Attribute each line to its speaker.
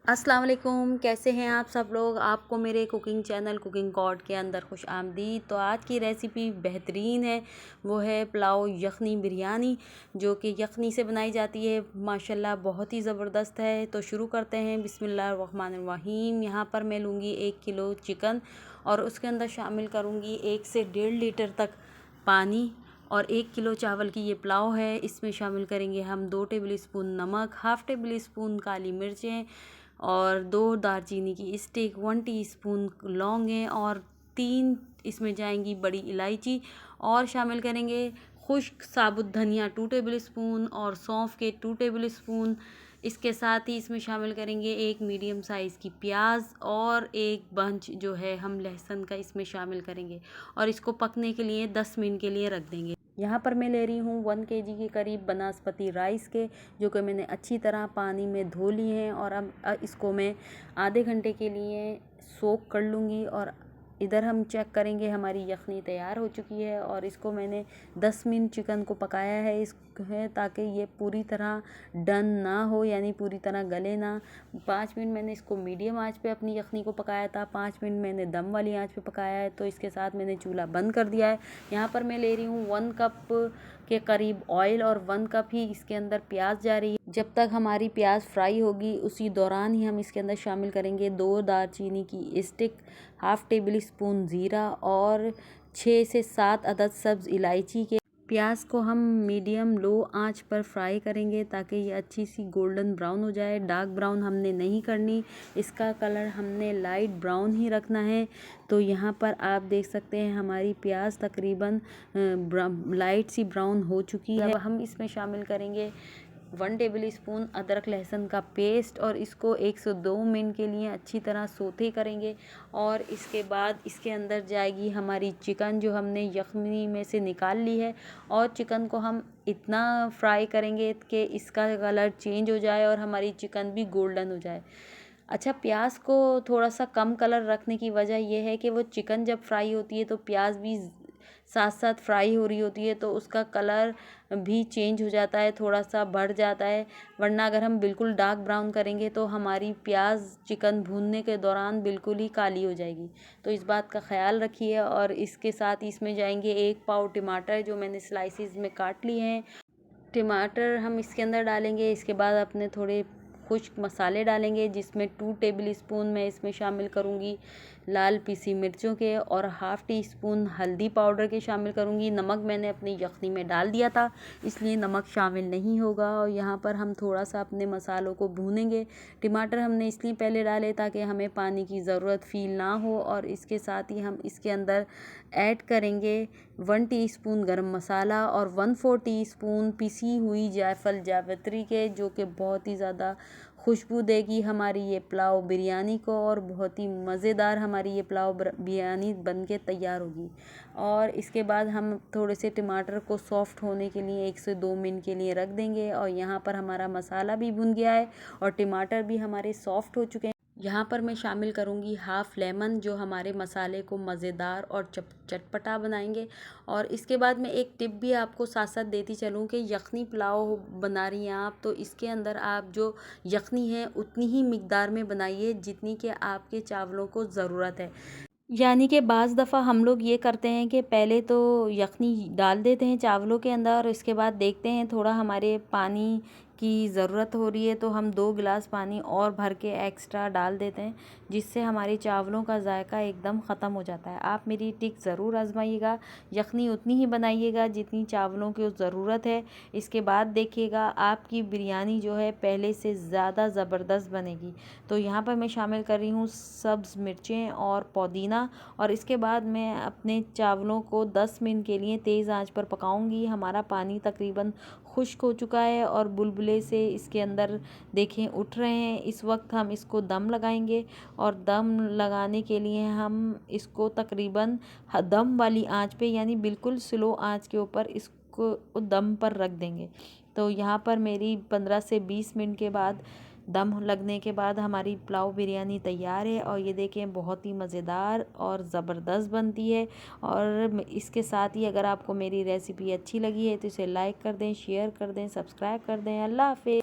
Speaker 1: अस्सलाम वालेकुम, कैसे हैं आप सब लोग। आपको मेरे कुकिंग चैनल कुकिंग कॉर्ड के अंदर खुश आमदीद। तो आज की रेसिपी बेहतरीन है, वो है पुलाव यखनी बिरयानी, जो कि यखनी से बनाई जाती है। माशाल्लाह बहुत ही ज़बरदस्त है। तो शुरू करते हैं। बिस्मिल्लाहिर्रहमानिर्रहीम। यहाँ पर मैं लूँगी 1 किलो चिकन और उसके अंदर शामिल करूँगी 1 से 1.5 लीटर तक पानी। और 1 किलो चावल की ये पुलाव है। इसमें शामिल करेंगे हम 2 टेबल स्पून नमक, हाफ़ टेबल स्पून काली मिर्चें और 2 दालचीनी की स्टिक, 1 टीस्पून लौंगें और 3 इसमें जाएंगी बड़ी इलायची। और शामिल करेंगे खुश्क साबुत धनिया 2 टेबल स्पून और सौंफ के 2 टेबल स्पून। इसके साथ ही इसमें शामिल करेंगे 1 मीडियम साइज़ की प्याज और 1 बंच जो है हम लहसुन का इसमें शामिल करेंगे और इसको पकने के लिए 10 मिनट के लिए रख देंगे। यहाँ पर मैं ले रही हूँ 1 केजी के करीब बासमती राइस के, जो कि मैंने अच्छी तरह पानी में धो लिए हैं। और अब इसको मैं आधे घंटे के लिए सोक कर लूँगी। और इधर हम चेक करेंगे हमारी यखनी तैयार हो चुकी है। और इसको मैंने 10 मिनट चिकन को पकाया है ताकि ये पूरी तरह डन ना हो, यानी पूरी तरह गले ना। 5 मिनट मैंने इसको मीडियम आंच पे अपनी यखनी को पकाया था, 5 मिनट मैंने दम वाली आंच पे पकाया है। तो इसके साथ मैंने चूल्हा बंद कर दिया है। यहाँ पर मैं ले रही हूँ 1 कप के करीब ऑयल और 1 कप ही इसके अंदर प्याज जा रही है। जब तक हमारी प्याज फ्राई होगी उसी दौरान ही हम इसके अंदर शामिल करेंगे 2 दालचीनी की स्टिक, हाफ़ टेबल स्पून ज़ीरा और 6 से 7 अदद सब्ज़ इलायची के। प्याज को हम मीडियम लो आंच पर फ्राई करेंगे ताकि ये अच्छी सी गोल्डन ब्राउन हो जाए। डार्क ब्राउन हमने नहीं करनी, इसका कलर हमने लाइट ब्राउन ही रखना है। तो यहाँ पर आप देख सकते हैं हमारी प्याज तकरीबन लाइट सी ब्राउन हो चुकी है। अब हम इसमें शामिल करेंगे 1 टेबल स्पून अदरक लहसुन का पेस्ट और इसको 1 से 2 मिनट के लिए अच्छी तरह सोते करेंगे। और इसके बाद इसके अंदर जाएगी हमारी चिकन, जो हमने यखनी में से निकाल ली है। और चिकन को हम इतना फ्राई करेंगे कि इसका कलर चेंज हो जाए और हमारी चिकन भी गोल्डन हो जाए। अच्छा, प्याज को थोड़ा सा कम कलर रखने की वजह यह है कि वो चिकन जब फ्राई होती है तो प्याज भी साथ साथ फ्राई हो रही होती है, तो उसका कलर भी चेंज हो जाता है, थोड़ा सा बढ़ जाता है। वरना अगर हम बिल्कुल डार्क ब्राउन करेंगे तो हमारी प्याज चिकन भूनने के दौरान बिल्कुल ही काली हो जाएगी। तो इस बात का ख्याल रखिए। और इसके साथ ही इसमें जाएंगे 1 पाव टमाटर, जो मैंने स्लाइसिस में काट लिए हैं। टमाटर हम इसके अंदर डालेंगे। इसके बाद अपने थोड़े खुश्क मसाले डालेंगे, जिसमें 2 टेबल स्पून मैं इसमें शामिल करूँगी लाल पीसी मिर्चों के और हाफ़ टी स्पून हल्दी पाउडर के शामिल करूँगी। नमक मैंने अपनी यखनी में डाल दिया था, इसलिए नमक शामिल नहीं होगा। और यहाँ पर हम थोड़ा सा अपने मसालों को भूनेंगे। टमाटर हमने इसलिए पहले डाले ताकि हमें पानी की ज़रूरत फ़ील ना हो। और इसके साथ ही हम इसके अंदर ऐड करेंगे 1 टीस्पून गरम मसाला और 1/4 टीस्पून पिसी हुई जायफल जावित्री के, जो कि बहुत ही ज़्यादा खुशबू देगी हमारी ये पुलाव बिरयानी को और बहुत ही मज़ेदार हमारी ये पुलाव बिरयानी बन के तैयार होगी। और इसके बाद हम थोड़े से टमाटर को सॉफ्ट होने के लिए 1 से 2 मिनट के लिए रख देंगे। और यहाँ पर हमारा मसाला भी भुन गया है और टमाटर भी हमारे सॉफ्ट हो चुके हैं। यहाँ पर मैं शामिल करूँगी हाफ़ लेमन, जो हमारे मसाले को मज़ेदार और चटपटा बनाएंगे। और इसके बाद मैं एक टिप भी आपको साथ साथ देती चलूँ कि यखनी पुलाव बना रही हैं आप, तो इसके अंदर आप जो यखनी है उतनी ही मिकदार में बनाइए जितनी कि आपके चावलों को ज़रूरत है। यानी कि बाज़ दफ़ा हम लोग ये करते हैं कि पहले तो यखनी डाल देते हैं चावलों के अंदर और इसके बाद देखते हैं थोड़ा हमारे पानी की ज़रूरत हो रही है, तो हम 2 गिलास पानी और भर के एक्स्ट्रा डाल देते हैं, जिससे हमारे चावलों का जायका एकदम ख़त्म हो जाता है। आप मेरी टिक ज़रूर आजमाइएगा। यखनी उतनी ही बनाइएगा जितनी चावलों की ज़रूरत है। इसके बाद देखिएगा आपकी बिरयानी जो है पहले से ज़्यादा ज़बरदस्त बनेगी। तो यहाँ पर मैं शामिल कर रही हूँ सब्ज़ मिर्चें और पुदीना। और इसके बाद मैं अपने चावलों को 10 मिनट के लिए तेज़ आंच पर पकाऊंगी। हमारा पानी तकरीबन खुश्क हो चुका है और बुलबुले से इसके अंदर देखें उठ रहे हैं। इस वक्त हम इसको दम लगाएंगे और दम लगाने के लिए हम इसको तकरीबन दम वाली आंच पे, यानी बिल्कुल स्लो आंच के ऊपर इसको दम पर रख देंगे। तो यहाँ पर मेरी 15 से 20 मिनट के बाद दम लगने के बाद हमारी पुलाव बिरयानी तैयार है। और ये देखें बहुत ही मज़ेदार और ज़बरदस्त बनती है। और इसके साथ ही अगर आपको मेरी रेसिपी अच्छी लगी है तो इसे लाइक कर दें, शेयर कर दें, सब्सक्राइब कर दें। अल्लाह हाफ़िज़।